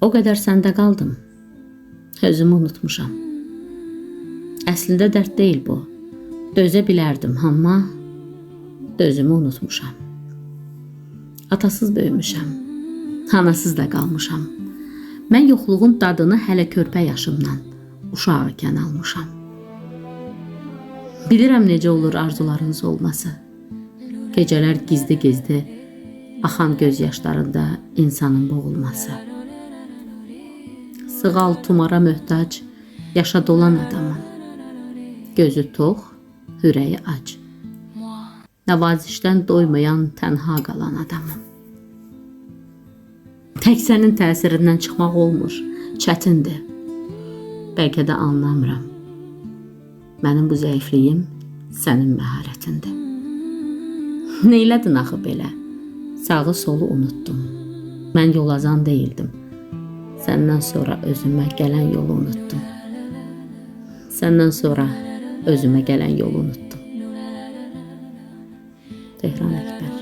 O qədər səndə qaldım, özümü unutmuşam. Əslində dərd deyil bu, dözə bilərdim, amma dözümü unutmuşam. Atasız böyümüşəm, anasız da qalmışam. Mən yoxluğun dadını hələ körpə yaşımdan, uşaq ikən almışam. Bilirəm necə olur arzularınız olması. Gecələr gizli-gizli, axan göz yaşlarında insanın boğulması. Sığal tumara möhtac, yaşa dolan adamım. Gözü tox, ürəyi ac. Nəvazişdən doymayan, tənha qalan adamım. Tək sənin təsirindən çıxmaq olmur, çətindir. Bəlkə də anlamıram. Mənim bu zəifliyim sənin məharətindir. Neylədin axı belə? Sağı solu unutdum. Mən yolazan deyildim. Səndən sonra özümə gələn yolu unutdum. Səndən sonra özümə gələn yolu unutdum. Tehran Əkbər.